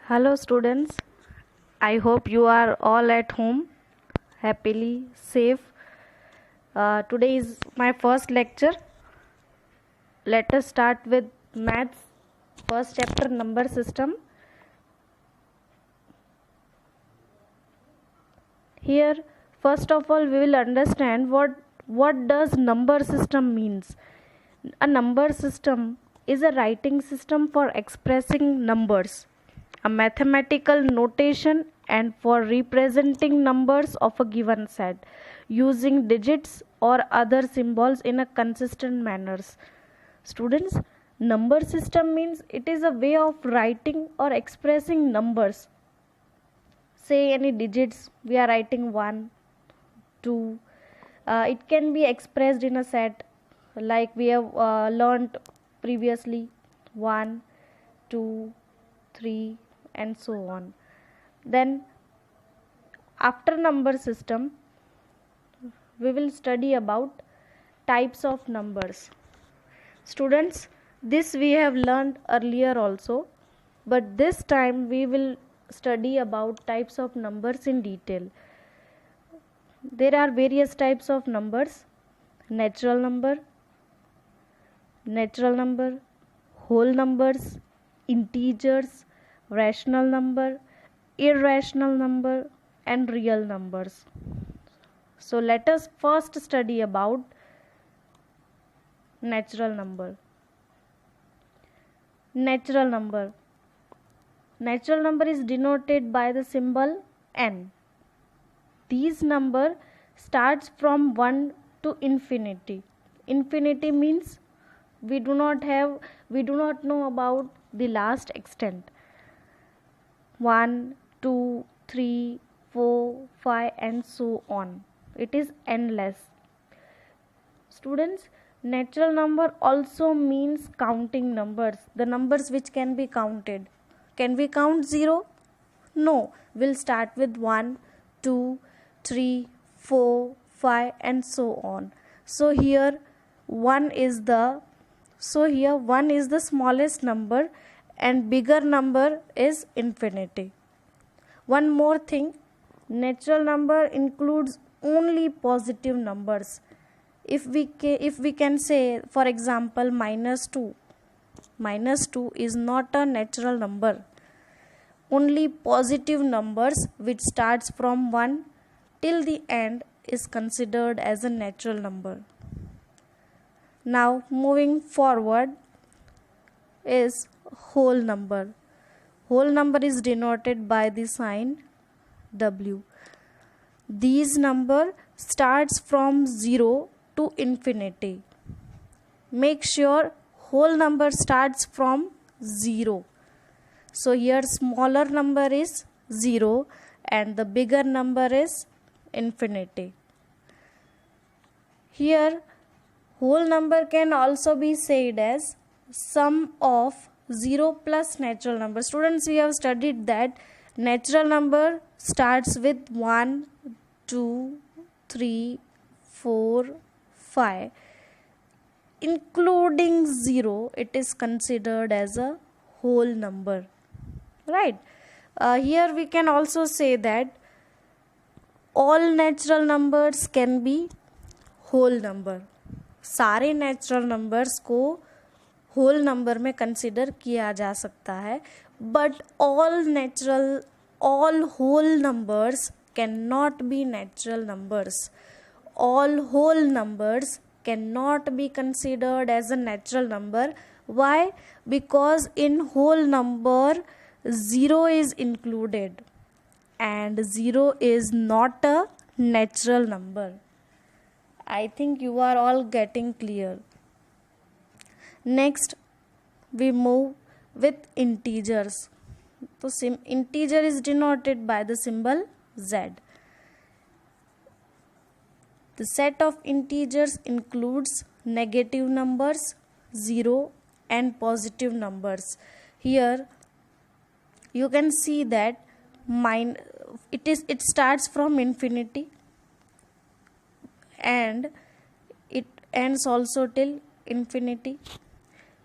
Hello, students. I hope you are all at home, happily, safe. Today is my first lecture. Let us start with maths, first chapter, number system. Here, first of all, we will understand what does number system means. A number system is a writing system for expressing numbers, a mathematical notation and for representing numbers of a given set using digits or other symbols in a consistent manners. Students, number system means it is a way of writing or expressing numbers. Say any digits, we are writing 1, 2. It can be expressed in a set like we have learnt previously 1, 2, 3 and so on. Then after number system we will study about types of numbers. Students, this we have learned earlier also, but this time we will study about types of numbers in detail. There are various types of numbers: natural number, whole numbers, integers, rational number, irrational number and real numbers. So let us first study about natural number. Natural number is denoted by the symbol n. These number starts from 1 to infinity. Infinity means we do not know about the last extent. 1, 2, 3, 4, 5 and so on. It is endless. Students, natural number also means counting numbers, the numbers which can be counted. Can we count 0? No. We'll start with 1, 2, 3, 4, 5 and so on. So here 1 is the smallest number and bigger number is infinity. One more thing, natural number includes only positive numbers. If we can say, for example, -2 is not a natural number. Only positive numbers which starts from 1 till the end is considered as a natural number. Now moving forward is whole number. Whole number is denoted by the sign W. These number starts from 0 to infinity. Make sure whole number starts from 0. So here smaller number is 0 and the bigger number is infinity. Here whole number can also be said as sum of 0 plus natural number. Students, we have studied that natural number starts with 1, 2, 3, 4, 5. Including 0, it is considered as a whole number. Right? Here we can also say that all natural numbers can be whole number. सारे natural numbers को whole number में consider किया जा सकता है, but all whole numbers cannot be natural numbers. All whole numbers cannot be considered as a natural number. Why? Because in whole number 0 is included and 0 is not a natural number. I think you are all getting clear. Next, we move with integers. So integer is denoted by the symbol Z. The set of integers includes negative numbers, 0 and positive numbers. Here you can see that it starts from infinity and it ends also till infinity.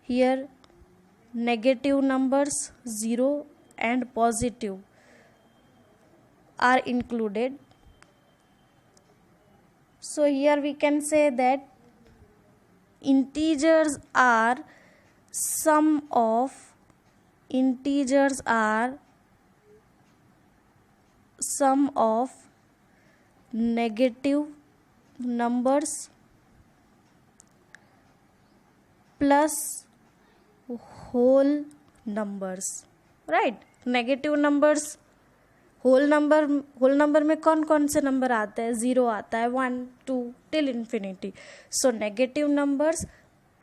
Here negative numbers 0 and positive are included. So here we can say that integers are sum of negative numbers plus whole numbers, right? Negative numbers whole number में कौन कौन से number आते हैं? 0 आता है, 1 2 till infinity. So negative numbers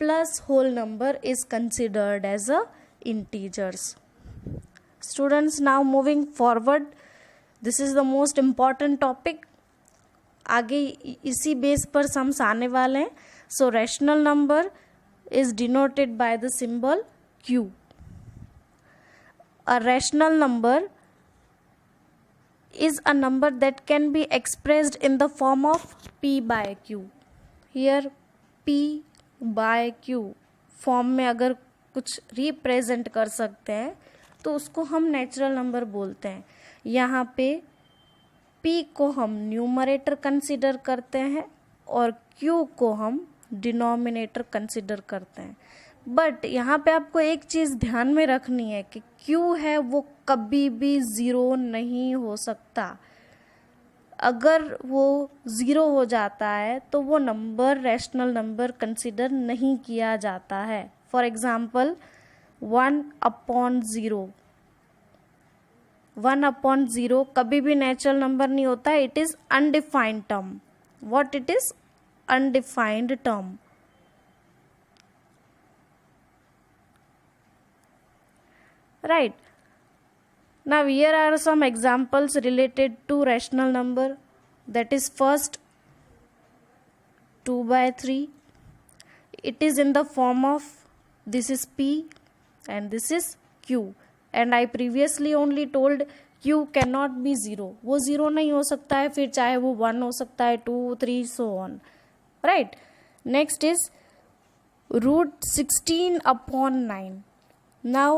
plus whole number is considered as a integers. Students, now moving forward, this is the most important topic. आगे इसी बेस पर सम्स आने वाले हैं. So rational number is denoted by the symbol Q. A rational number is a number that can be expressed in the form of P by Q. Here P by Q form में अगर कुछ represent कर सकते हैं तो उसको हम natural number बोलते हैं. यहाँ पे P को हम न्यूमरेटर कंसिडर करते हैं और Q को हम डिनोमिनेटर कंसिडर करते हैं. बट यहाँ पे आपको एक चीज़ ध्यान में रखनी है कि Q है वो कभी भी 0 नहीं हो सकता. अगर वो 0 हो जाता है तो वो नंबर रैशनल नंबर कंसिडर नहीं किया जाता है. For example 1/0. 1/0 कभी भी नेचुरल नंबर नहीं होता है. It is undefined term. What it is? Undefined term. Right. Now here are some examples related to rational number. That is first 2/3. It is in the form of, this is P and this is Q. And I previously only told Q cannot be 0. वो 0 नहीं हो सकता है, फिर चाहे वो 1 हो सकता है, 2 3 so on. Right. Next is √16/9. Now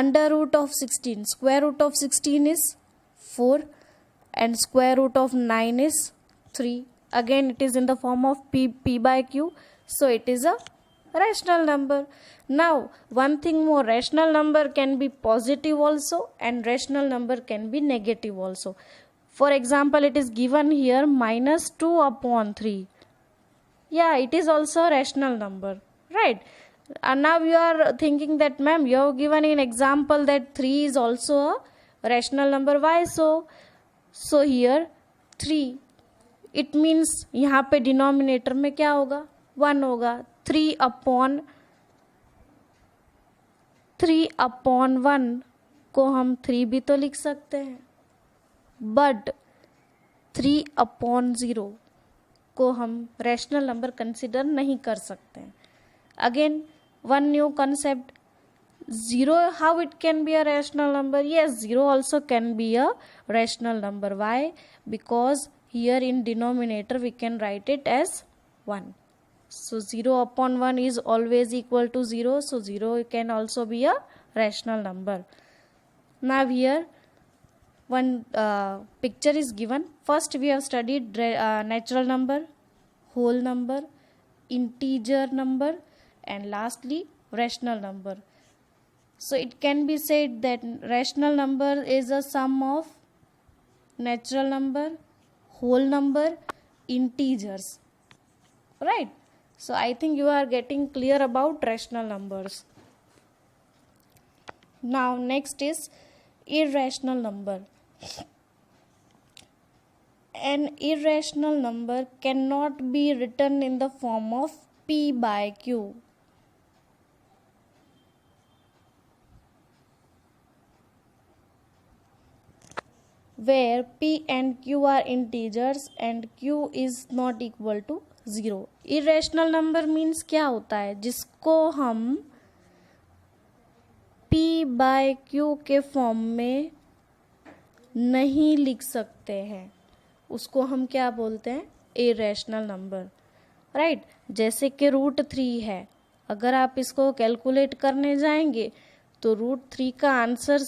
under root of 16, square root of 16 is 4 and square root of 9 is 3. Again it is in the form of P by Q, so it is a rational number. Now one thing more, rational number can be positive also and rational number can be negative also. For example, it is given here -2/3. Yeah, it is also a rational number, right? And now you are thinking that, ma'am, you have given an example that 3 is also a rational number. Why so? So here 3, it means यहाँ पे denominator में क्या होगा? 1 होगा. 3/1 को हम 3 भी तो लिख सकते हैं, बट 3/0 को हम रैशनल नंबर कंसिडर नहीं कर सकते हैं. Again one new concept, 0, how it can be a rational number? Yes, 0 also can be a rational number. Why? Because here in denominator we can write it as 1. So 0/1 is always equal to 0, so 0 can also be a rational number. Now here one picture is given. First we have studied natural number, whole number, integer number, and lastly rational number. So it can be said that rational number is a sum of natural number, whole number, integers, right? So I think you are getting clear about rational numbers. Now next is irrational number. An irrational number cannot be written in the form of P by Q. Where P and Q are integers and Q is not equal to 0. Irrational number means क्या होता है? जिसको हम P by Q के form में नहीं लिख सकते हैं, उसको हम क्या बोलते हैं? Irrational number, right? जैसे कि √3 है, अगर आप इसको कैलकुलेट करने जाएंगे तो √3 का आंसर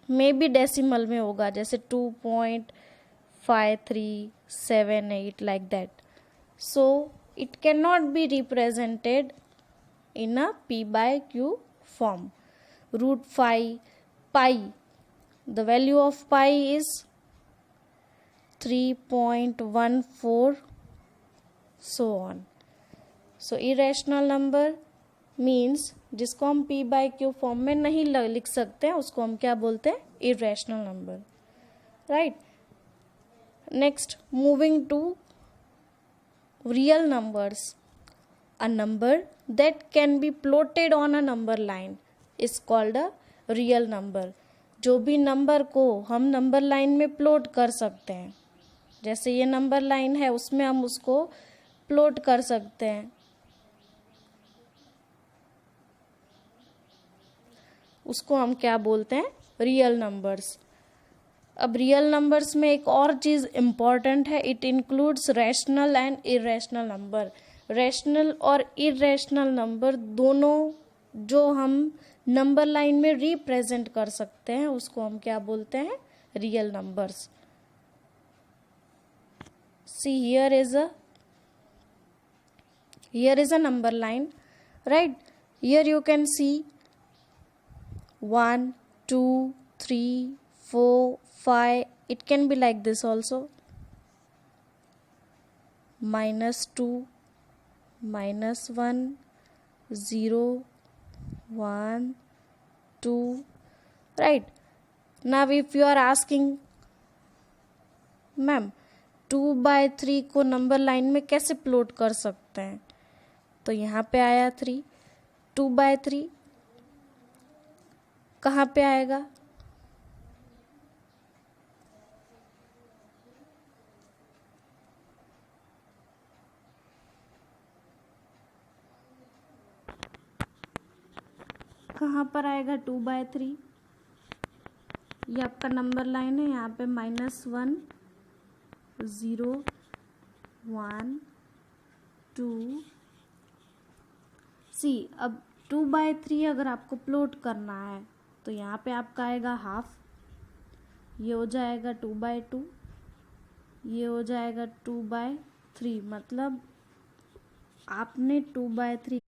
मे बी डेसिमल में होगा, जैसे 2.5378 like that. So it cannot be represented in a p by q form. Root 5 pi, the value of pi is 3.14, so on. So irrational number means जिसको हम p by q form में नहीं लिख सकते हैं उसको हम क्या बोलते हैं, irrational number, right? Next, moving to real numbers. A number that can be plotted on a number line is called a real number. जो भी नंबर को हम नंबर लाइन में प्लॉट कर सकते हैं, जैसे ये नंबर लाइन है उसमें हम उसको प्लॉट कर सकते हैं, उसको हम क्या बोलते हैं, रियल नंबर्स. अब रियल नंबर्स में एक और चीज़ इम्पॉर्टेंट है, it includes rational and irrational number. Rational और इरेशनल नंबर दोनों जो हम नंबर लाइन में रिप्रेजेंट कर सकते हैं उसको हम क्या बोलते हैं, real numbers. See here is a number line, right? Here you can see 1 2 3 4 5. It can be like this also, -2 -1 0 1 2, right? Now if you are asking ma'am 2/3 को नंबर लाइन में कैसे प्लॉट कर सकते हैं, तो यहाँ पे आया 3. 2/3 कहाँ पे आएगा, कहाँ पर आएगा 2/3? ये आपका नंबर लाइन है, यहाँ पे -1 0 1 2. सी अब 2/3 अगर आपको प्लॉट करना है तो यहाँ पे आपका आएगा हाफ, ये हो जाएगा 2/2, ये हो जाएगा 2/3. मतलब आपने 2/3